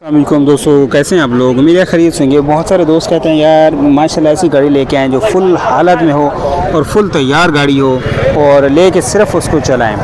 अस्सलामुअलैकुम दोस्तों, कैसे हैं आप लोग। उम्मीद है खरीद होंगे। बहुत सारे दोस्त कहते हैं यार माशाल्लाह ऐसी गाड़ी लेके आएँ जो फुल हालत में हो और फुल तैयार गाड़ी हो और लेके सिर्फ उसको चलाएं।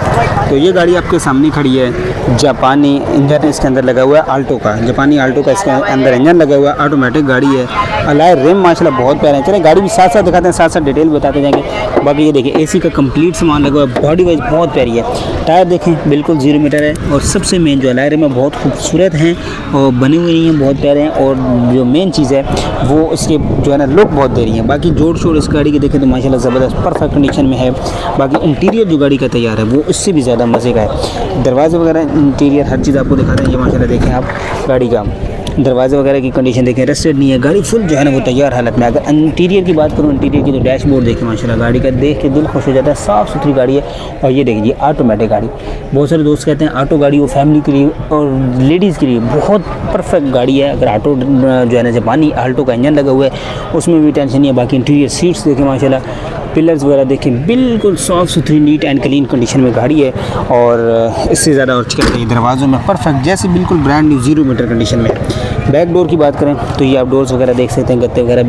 तो ये गाड़ी आपके सामने खड़ी है। जापानी इंजन इसके अंदर लगा हुआ है, आल्टो का जापानी आल्टो का इसके अंदर इंजन लगा हुआ है। ऑटोमेटिक गाड़ी है। अलाय रिम माशाल्लाह बहुत प्यारे हैं। चलें गाड़ी भी साथ साथ दिखाते हैं, साथ साथ डिटेल बताते जाएंगे। बाकी ये देखिए एसी का कंप्लीट सामान लगा हुआ है। बॉडी वाइज बहुत प्यारी है। टायर देखें बिल्कुल 0 मीटर है और सबसे मेन जो अलाय रिम है बहुत खूबसूरत हैं और बनी हुई नहीं है, बहुत प्यारे हैं। और जो मेन चीज़ है वो इसके जो है ना लुक बहुत दे रही है। बाकी जोड़ शोड़ इस गाड़ी के देखें तो माशाल्लाह ज़बरदस्त परफेक्ट कंडीशन में है। बाकी इंटीरियर जो गाड़ी का तैयार है वो इससे भी ज़्यादा मज़े का है। दरवाजे वगैरह इंटीरियर हर चीज़ आपको दिखाते हैं। ये माशाल्लाह देखें आप गाड़ी का दरवाजे वगैरह की कंडीशन देखें, रस्टेड नहीं है गाड़ी, फुल जो है ना वो तैयार हालत में। अगर इंटीरियर की बात करूँ, इंटीरियर की तो डैशबोर्ड देखें माशाल्लाह गाड़ी का देख के दिल खुश हो जाता है। साफ़ सुथरी गाड़ी है। और ये देखिए ऑटोमेटिक गाड़ी, बहुत सारे दोस्त कहते हैं ऑटो गाड़ी वो फैमिली के लिए और लेडीज़ के लिए बहुत परफेक्ट गाड़ी है। अगर ऑटो जो है ना जापानी आल्टो का इंजन लगा हुआ है उसमें भी टेंशन नहीं है। बाकी इंटीरियर सीट्स देखें माशाल्लाह, पिलर्स वगैरह देखें बिल्कुल साफ़ सुथरी नीट एंड क्लीन कंडीशन में गाड़ी है। और इससे ज़्यादा और क्या चाहिए। दरवाज़ों में परफेक्ट जैसे बिल्कुल ब्रांड न्यू 0 मीटर कंडीशन में। बैक डोर की बात करें तो ये आप डोर्स वगैरह देख सकते हैं, गत्ते वगैरह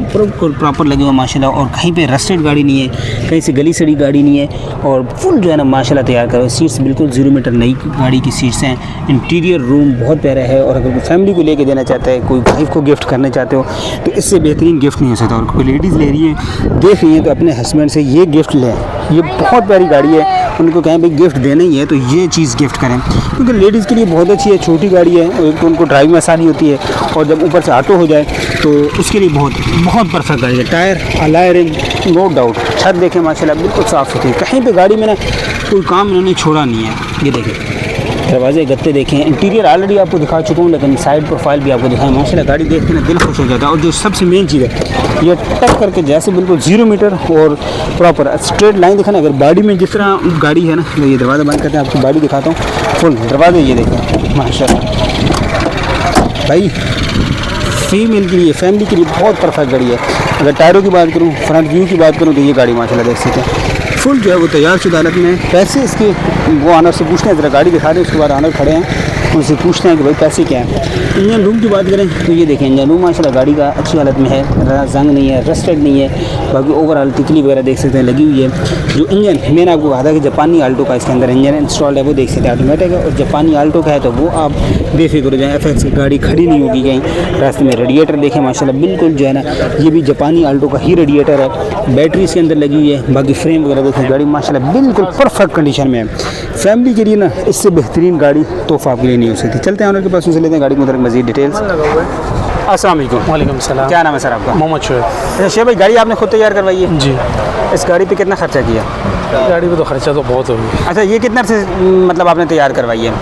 प्रॉपर लगे हुए माशाल्लाह। और कहीं पे रस्टेड गाड़ी नहीं है, कहीं से गली सड़ी गाड़ी नहीं है और फुल जो है ना माशाल्लाह तैयार करो। सीट्स बिल्कुल 0 मीटर नई गाड़ी की सीट्स हैं। इंटीरियर रूम बहुत प्यारा है। और अगर कोई फैमिली को लेके देना चाहता है, कोई वाइफ को गिफ्ट करना चाहते हो तो इससे बेहतरीन गिफ्ट नहीं हो सकता। और कोई लेडीज़ ले रही है देख रही है तो अपने हस्बैंड से ये गिफ्ट लें। ये बहुत प्यारी गाड़ी है। उनको कहें भाई गिफ्ट देना ही है तो ये चीज़ गिफ्ट करें, क्योंकि लेडीज़ के लिए बहुत अच्छी है। छोटी गाड़ी है और एक तो उनको ड्राइव में आसानी होती है और जब ऊपर से ऑटो हो जाए तो उसके लिए बहुत परफेक्ट गाड़ी है। टायर अलाय रिम नो डाउट। छत देखें माशाल्लाह बिल्कुल साफ़ सुथरी, कहीं पे गाड़ी में ना कोई काम इन्होंने छोड़ा नहीं है। ये देखें दरवाजे गत्ते देखें। इंटीरियर ऑलरेडी आपको दिखा चुका हूँ, लेकिन साइड प्रोफाइल भी आपको दिखाएं। माशाल्लाह गाड़ी देख के ना दिल खुश हो जाता है। और जो सबसे मेन चीज़ है ये टक करके जैसे बिल्कुल 0 मीटर और प्रॉपर स्ट्रेट लाइन दिखाना। अगर बॉडी में जिस तरह गाड़ी है ना, तो ये दरवाज़ा बंद करते हैं, आपकी बॉडी दिखाता हूँ फुल दरवाजे। ये देखें माशाल्लाह भाई फीमेल के लिए फैमिली के लिए बहुत परफेक्ट गाड़ी है। अगर टायरों की बात करूँ, फ्रंट व्यू की बात करूँ तो ये गाड़ी माशाल्लाह देख सकते हैं फुल जो है वो तैयार शुदा हालत में। पैसे इसके वो ऑनर से पूछते हैं, ज़रा गाड़ी दिखा दें। उसके बाद ऑनर खड़े हैं, उनसे पूछते हैं कि भाई पैसे क्या हैं। इंजन रूम की बात करें तो ये देखें इंजन रूम माशाल्लाह गाड़ी का अच्छी हालत में है। जंग नहीं है, रस्टेड नहीं है। बाकी ओवरऑल तितली वगैरह देख सकते हैं लगी हुई है। जो इंजन मैंने आपको कहा था कि जापानी आल्टो का इसके अंदर इंजन इंस्टॉल्ड है, वो देख सकते हैं ऑटोमेटिक है। और जापानी आल्टो का है तो वो आप बेफिक्र हो जाएँ, FX की गाड़ी खड़ी नहीं होगी कहीं रास्ते में। रेडिएटर देखें माशाल्लाह बिल्कुल जो है ना ये भी जापानी आल्टो का ही रेडिएटर है। बैटरी इसके अंदर लगी हुई है। बाकी फ्रेम वगैरह देखें गाड़ी माशाल्लाह बिल्कुल परफेक्ट कंडीशन में है। फैमिली के लिए ना इससे बेहतरीन गाड़ी तोहफा आपके लिए नहीं हो सकती। चलते हैं ऑनर के पास, उनसे लेते हैं गाड़ी के मुताबिक मज़ीद डिटेल्स। अस्सलाम वालेकुम। वालेकुम सलाम। क्या नाम है सर आपका? मोहम्मद शोएब। अच्छा शेख भाई, गाड़ी आपने खुद तैयार करवाई है जी। इस गाड़ी पे कितना खर्चा किया? गाड़ी पे तो खर्चा तो बहुत हो गया। अच्छा ये कितना से मतलब आपने तैयार करवाई है?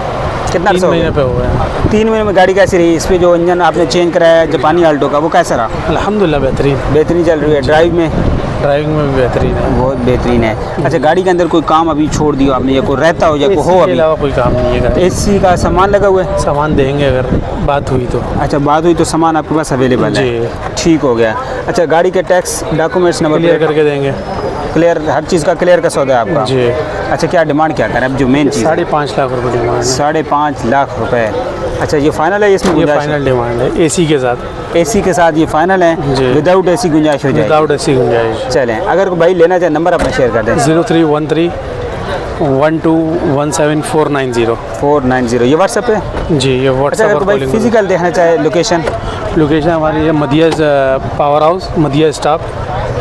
कितना 3 महीने पे हुआ है। 3 महीने में गाड़ी कैसी रही? इस पर जो इंजन आपने चेंज कराया है जापानी आल्टो का वो कैसा रहा? अल्हम्दुलिल्लाह बेहतरीन चल रही है। ड्राइविंग में भी बेहतरीन है, बहुत बेहतरीन है। अच्छा गाड़ी के अंदर कोई काम अभी छोड़ दिया आपने या कोई रहता हो या कोई हो? इसके अलावा कोई काम नहीं है। AC का सामान लगा हुआ है? सामान देंगे अगर बात हुई तो। अच्छा बात हुई तो सामान आपके पास अवेलेबल है? ठीक हो गया। अच्छा गाड़ी के टैक्स डॉक्यूमेंट्स नंबर क्लियर करके देंगे। क्लियर, हर चीज़ का क्लियर का सौदा है आपका? जी। अच्छा क्या डिमांड क्या करें अब जो मेन चीज़? 5.5 लाख रुपये डिमांड है। 5.5 लाख रुपए। अच्छा ये फाइनल है? इसमें ये फाइनल डिमांड है AC के साथ। AC के साथ ये फाइनल है? विदाउट AC गुंजाइश हो जाए? विदाउट AC गुंजाइश। चलें अगर कोई भाई लेना चाहे नंबर अपना शेयर कर दें। 0313 1217 490। ये व्हाट्सएप पे? जी ये अच्छा व्हाट्सएप अगर और कोई फिजिकल देखना चाहे लोकेशन हमारी है मदिया पावर हाउस, मदिया स्टॉप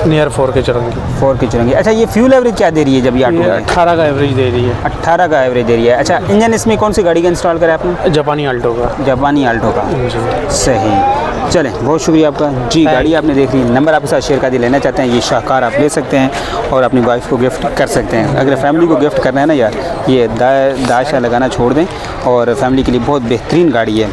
नियर 4 के चुरंगी। अच्छा ये फ्यूल एवरेज क्या दे रही है जब ये ऑटो? 18 का एवरेज दे रही है। 18 का एवरेज दे रही है। अच्छा इंजन इसमें कौन सी गाड़ी का इंस्टॉल करा आपने? जापानी आल्टो का। जापानी आल्टो का। सही। चलें बहुत शुक्रिया आपका जी। गाड़ी आपने देख ली, नंबर आपके साथ शेयर कर दिया। लेना चाहते हैं ये शाहकार आप ले सकते हैं और अपनी वाइफ को गिफ्ट कर सकते हैं। अगर फैमिली को गिफ्ट करना है ना यार, ये दाशा लगाना छोड़ दें और फैमिली के लिए बहुत बेहतरीन गाड़ी है।